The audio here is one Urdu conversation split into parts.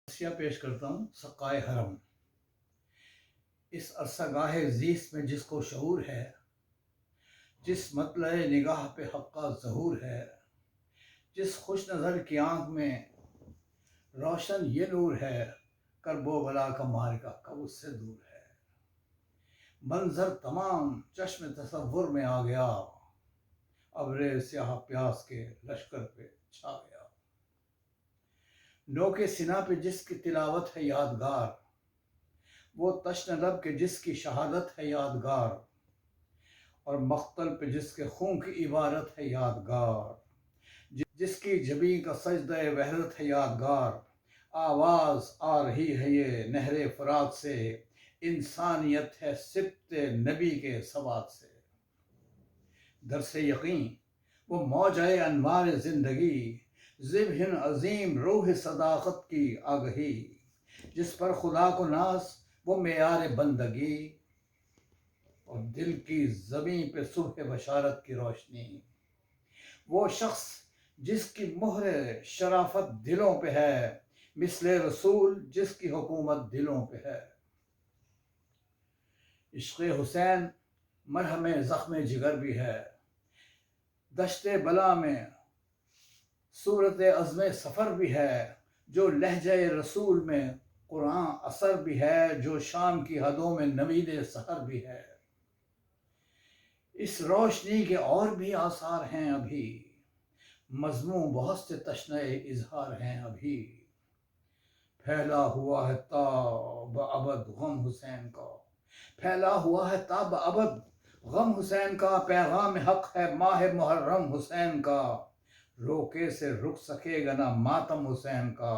توصیہ پیش کرتا ہوں سقائے حرم۔ اس عرصہ گاہ زیست میں جس کو شعور ہے، جس مطلع نگاہ پہ حق کا ظہور ہے، جس خوش نظر کی آنکھ میں روشن یہ نور ہے، کرب و بلا کا مارکہ کب اس سے دور ہے۔ منظر تمام چشم تصور میں آ گیا، ابر سیاہ پیاس کے لشکر پہ چھا گیا۔ نوکے سنا پہ جس کی تلاوت ہے یادگار، وہ تشن لب کے جس کی شہادت ہے یادگار، اور مقتل پہ جس کے خون کی عبارت ہے یادگار، جس کی جبیں کا سجدہ وحدت ہے یادگار۔ آواز آ رہی ہے یہ نہر فرات سے، انسانیت ہے سبط نبی کے سوات سے۔ درس یقین وہ موجۂ انوار زندگی، ذبح عظیم روح صداقت کی آگہی، جس پر خدا کو ناز وہ معیار بندگی، اور دل کی زمین پہ صبح بشارت کی روشنی۔ وہ شخص جس کی مہر شرافت دلوں پہ ہے، مثل رسول جس کی حکومت دلوں پہ ہے۔ عشق حسین مرہم زخم جگر بھی ہے، دشت بلا میں صورت عزم سفر بھی ہے، جو لہجہ رسول میں قرآن اثر بھی ہے، جو شام کی حدوں میں نوید سحر بھی ہے۔ اس روشنی کے اور بھی آثار ہیں ابھی، مضمون بہت سے تشنہ اظہار ہیں ابھی۔ پھیلا ہوا ہے تا بابد غم حسین کا، پھیلا ہوا ہے تا بابد غم حسین کا، پیغام حق ہے ماہ محرم حسین کا، روکے سے رک سکے گا نہ ماتم حسین کا،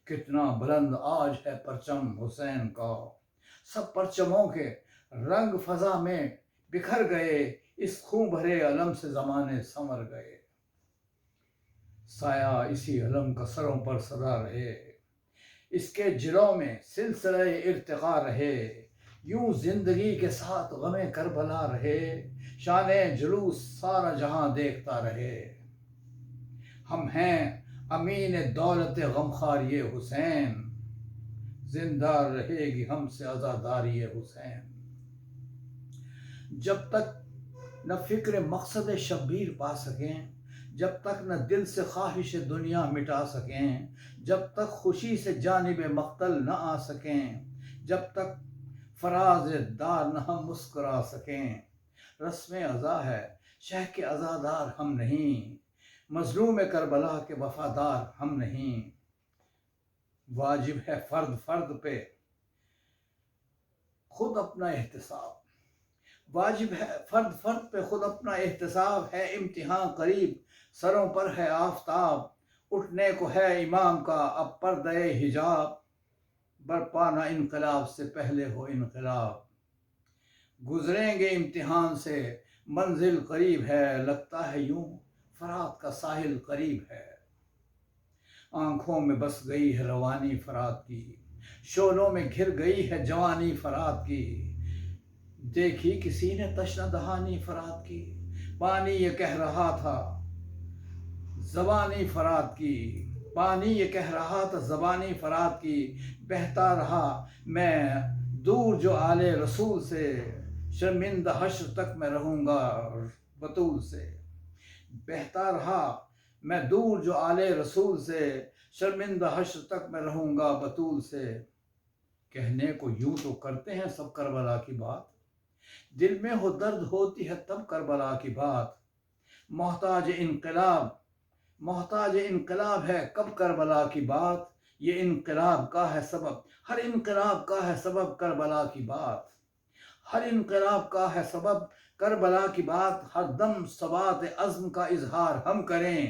کتنا بلند آج ہے پرچم حسین کا۔ سب پرچموں کے رنگ فضا میں بکھر گئے، اس خون بھرے علم سے زمانے سنور گئے۔ سایہ اسی علم کا سروں پر سدا رہے، اس کے جلوں میں سلسلہ ارتقا رہے، یوں زندگی کے ساتھ غم کربلا رہے، شان جلوس سارا جہاں دیکھتا رہے۔ ہم ہیں امین دولت غمخوار یہ حسین، زندہ رہے گی ہم سے عزاداری حسین۔ جب تک نہ فکر مقصد شبیر پا سکیں، جب تک نہ دل سے خواہش دنیا مٹا سکیں، جب تک خوشی سے جانب مقتل نہ آ سکیں، جب تک فراز دار نہ ہم مسکرا سکیں۔ رسم عزا ہے شہ کے عزادار ہم نہیں، مظلوم کربلا کے وفادار ہم نہیں۔ واجب ہے فرد فرد پہ خود اپنا احتساب، واجب ہے فرد فرد پہ خود اپنا احتساب، ہے امتحان قریب سروں پر ہے آفتاب، اٹھنے کو ہے امام کا اب پردہ حجاب، برپا نہ انقلاب سے پہلے ہو انقلاب۔ گزریں گے امتحان سے منزل قریب ہے، لگتا ہے یوں فرات کا ساحل قریب ہے۔ آنکھوں میں بس گئی ہے روانی فرات کی، شعلوں میں گھر گئی ہے جوانی فرات کی، دیکھی کسی نے تشنہ دہانی فرات کی، پانی یہ کہہ رہا تھا زبانی فرات کی، پانی یہ کہہ رہا تھا زبانی فرات کی، بہتا رہا میں دور جو آل رسول سے، شرمندہ حشر تک میں رہوں گا بطول سے۔ بہتا رہا میں دور جو آل رسول سے، شرمندہ حشر تک میں رہوں گا بطول سے۔ کہنے کو یوں تو کرتے ہیں سب کربلا کی بات، دل میں ہو درد ہوتی ہے تب کربلا کی بات۔ محتاج انقلاب ہے کب کربلا کی بات، یہ انقلاب کا ہے سبب، ہر انقلاب کا ہے سبب کربلا کی بات، ہر انقلاب کا ہے سبب کربلا کی بات۔ ہر دم ثبات عزم کا اظہار ہم کریں،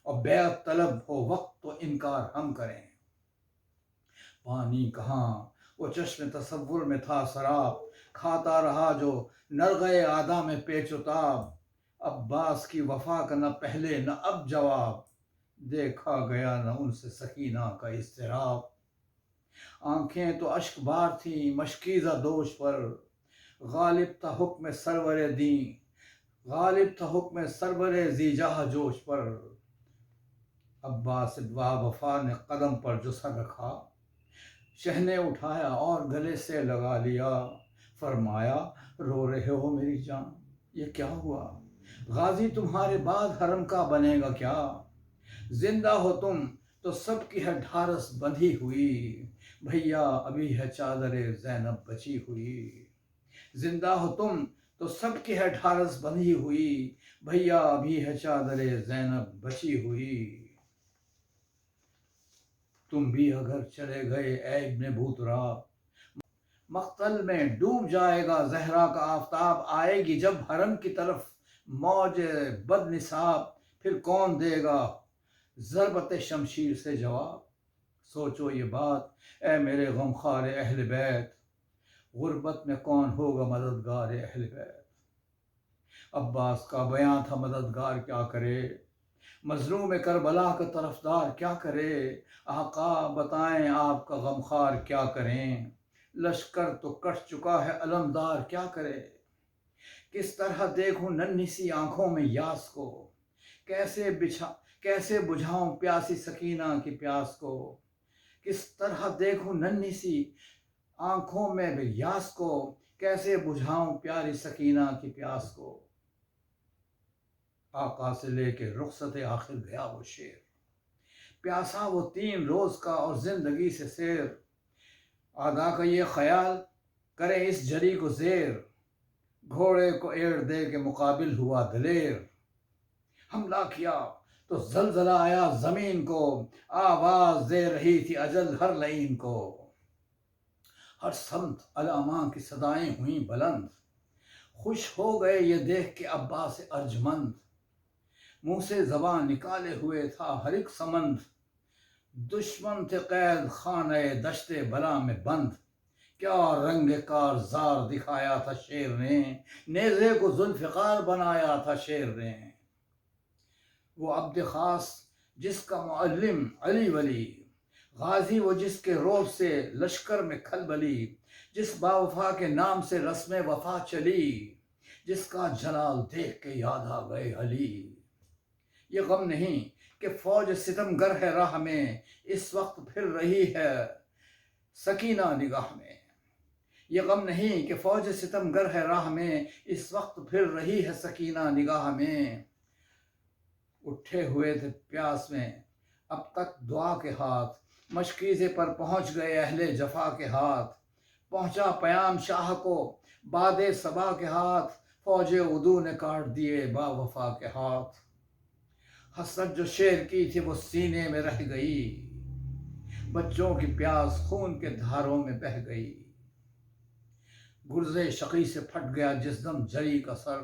اور بیعت طلب ہو وقت تو انکار ہم کریں۔ پانی کہاں وہ چشم تصور میں تھا سراب، کھاتا رہا جو نرغے عادا میں پیچ و تاب، عباس کی وفا کا نہ پہلے نہ اب جواب، دیکھا گیا نہ ان سے سکینہ کا اضطراب۔ آنکھیں تو اشک بار تھیں مشکیزہ دوش پر، غالب تھا حکم سرور دین، غالب تھا حکم سرور ذی جاہ جوش پر۔ عباس با وفا نے قدم پر جو سر رکھا، شہنے اٹھایا اور گلے سے لگا لیا، فرمایا رو رہے ہو میری جان، یہ کیا ہوا؟ غازی تمہارے بعد حرم کا بنے گا کیا؟ زندہ ہو تم تو سب کی ہے ڈھارس بندھی ہوئی، بھیا ابھی ہے چادر زینب بچی ہوئی۔ زندہ ہو تم تو سب کی ہے ڈھارس بندھی ہوئی، بھیا ابھی ہے چادر زینب بچی ہوئی۔ تم بھی اگر چلے گئے اے ابن بوترا، مقتل میں ڈوب جائے گا زہرا کا آفتاب، آئے گی جب حرم کی طرف موج بد نصاب، پھر کون دے گا ضربت شمشیر سے جواب؟ سوچو یہ بات اے میرے غمخوار اہل بیت، غربت میں کون ہوگا مددگار اہل بیت؟ عباس کا بیان تھا مددگار کیا کرے، مظلوم کربلا کا طرفدار کیا کرے، آقا بتائیں آپ کا غمخوار کیا کریں، لشکر تو کٹ چکا ہے علمدار کیا کرے، کس طرح دیکھوں ننھی سی آنکھوں میں یاس کو، کیسے بجھاؤں پیاسی سکینہ کی پیاس کو، کس طرح دیکھوں ننھی سی آنکھوں میں یاس کو، کیسے بجھاؤں پیاری سکینہ کی پیاس کو۔ آقا سے لے کے رخصت آخر گیا وہ شیر، پیاسا وہ 3 روز کا اور زندگی سے سیر، آدھا کا یہ خیال کرے اس جری کو زیر، گھوڑے کو ایڑ دے کے مقابل ہوا دلیر، حملہ کیا تو زلزلہ آیا زمین کو، آواز دے رہی تھی اجل ہر لعین کو، ہر سمت علامہ کی صدائیں ہوئیں بلند، خوش ہو گئے یہ دیکھ کے عباس ارجمند، منہ سے زبان نکالے ہوئے تھا ہر ایک سمند، دشمن تھے قید خانہ دشت بلا میں بند، کیا رنگ کارزار دکھایا تھا شیر نے، نیزے کو ذوالفقار بنایا تھا شیر نے، وہ عبد خاص جس کا معلم علی ولی، غازی وہ جس کے روب سے لشکر میں کھلبلی، جس باوفا کے نام سے رسم وفا چلی، جس کا جلال دیکھ کے یاد آ گئے علی۔ یہ غم نہیں کہ فوج ستم گر ہے راہ میں، اس وقت پھر رہی ہے سکینہ نگاہ میں، یہ غم نہیں کہ فوج ستم گر ہے راہ میں، اس وقت پھر رہی ہے سکینہ نگاہ میں، اٹھے ہوئے تھے پیاس میں اب تک دعا کے ہاتھ، مشکیزے پر پہنچ گئے اہل جفا کے ہاتھ، پہنچا پیام شاہ کو باد صبا کے ہاتھ، فوج عدو نے کاٹ دیے با وفا کے ہاتھ، حسرت جو شیر کی تھی وہ سینے میں رہ گئی، بچوں کی پیاس خون کے دھاروں میں بہہ گئی، گرزے شقی سے پھٹ گیا جس دم جری کا سر،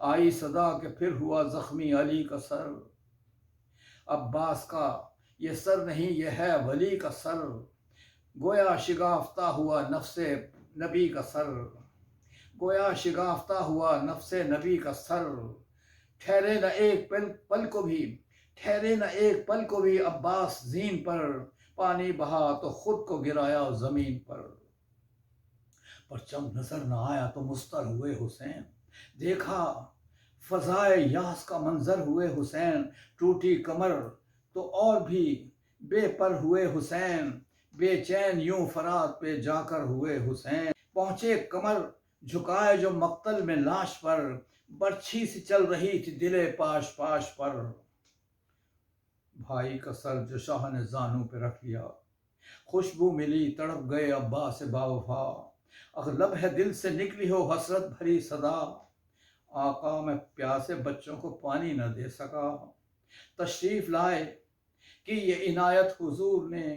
آئی صدا کہ پھر ہوا زخمی علی کا سر، عباس کا یہ سر نہیں یہ ہے ولی کا سر، گویا شگافتہ ہوا نفس نبی کا سر، گویا شگافتہ ہوا نفس نبی کا سر، ٹھہرے نہ ایک پل کو بھی، ٹھہرے نہ ایک پل کو بھی عباس زین پر، پانی بہا تو خود کو گرایا زمین پر، پرچم نظر نہ آیا تو مستر ہوئے حسین، دیکھا فضائے یاس کا منظر ہوئے حسین، ٹوٹی کمر تو اور بھی بے پر ہوئے حسین، بے چین یوں فرات پہ جا کر ہوئے حسین، پہنچے کمر جھکائے جو مقتل میں لاش پر، برچھی سی چل رہی تھی دل پاش پاش پر، بھائی کا سر جو شاہ نے زانوں پہ رکھ لیا، خوشبو ملی تڑپ گئے عباس باوفا، اغلب ہے دل سے نکلی ہو حسرت بھری صدا، آقا میں پیاسے بچوں کو پانی نہ دے سکا، تشریف لائے کہ یہ عنایت حضور نے،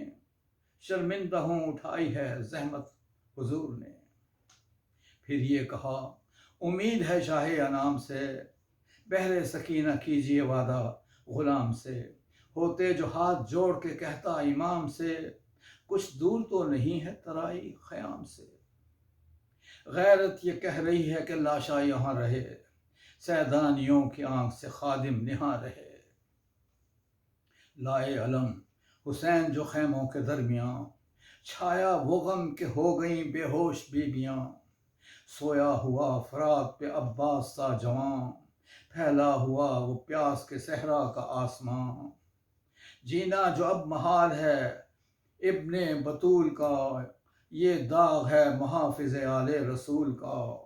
شرمندہ ہوں اٹھائی ہے زحمت حضور نے، پھر یہ کہا امید ہے شاہ انام سے، بہر سکینہ کیجئے وعدہ غلام سے، ہوتے جو ہاتھ جوڑ کے کہتا امام سے، کچھ دور تو نہیں ہے ترائی خیام سے، غیرت یہ کہہ رہی ہے کہ لاشا یہاں رہے، سیدانیوں کی آنکھ سے خادم نہاں رہے، لائے علم حسین جو خیموں کے درمیان، چھایا وہ غم کہ ہو گئیں بے ہوش بیبیاں، سویا ہوا فرات پہ عباس سا جوان، پھیلا ہوا وہ پیاس کے صحرا کا آسمان، جینا جو اب محال ہے ابن بطول کا، یہ داغ ہے محافظ آل رسول کا۔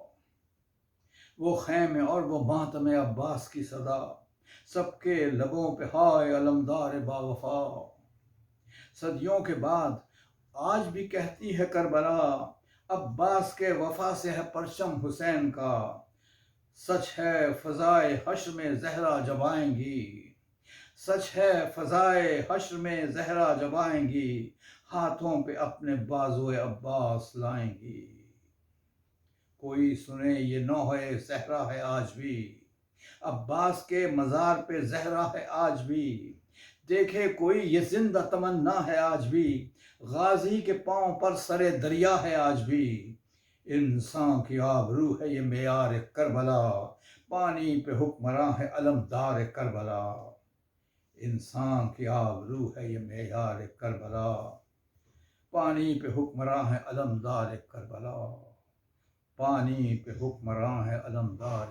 وہ خیمے اور وہ ماتم عباس کی صدا، سب کے لبوں پہ ہائے علمدار با وفا۔ صدیوں کے بعد آج بھی کہتی ہے کربلا، عباس کے وفا سے ہے پرچم حسین کا۔ سچ ہے فضائے حشر میں زہرا جب آئیں گی، سچ ہے فضائے حشر میں زہرا جب آئیں گی، ہاتھوں پہ اپنے بازو عباس لائیں گی۔ کوئی سنے یہ نوحہ صحرا ہے آج بھی، عباس کے مزار پہ زہرا ہے آج بھی۔ دیکھے کوئی یہ زندہ تمنا ہے آج بھی، غازی کے پاؤں پر سرے دریا ہے آج بھی۔ انسان کی آبرو ہے یہ معیار کربلا، پانی پہ حکمراں ہے علمدار کربلا۔ انسان کی آبرو ہے یہ معیار کربلا، پانی پہ حکمراں ہے علمدار کربلا، پانی پہ حکمراں ہے علمدار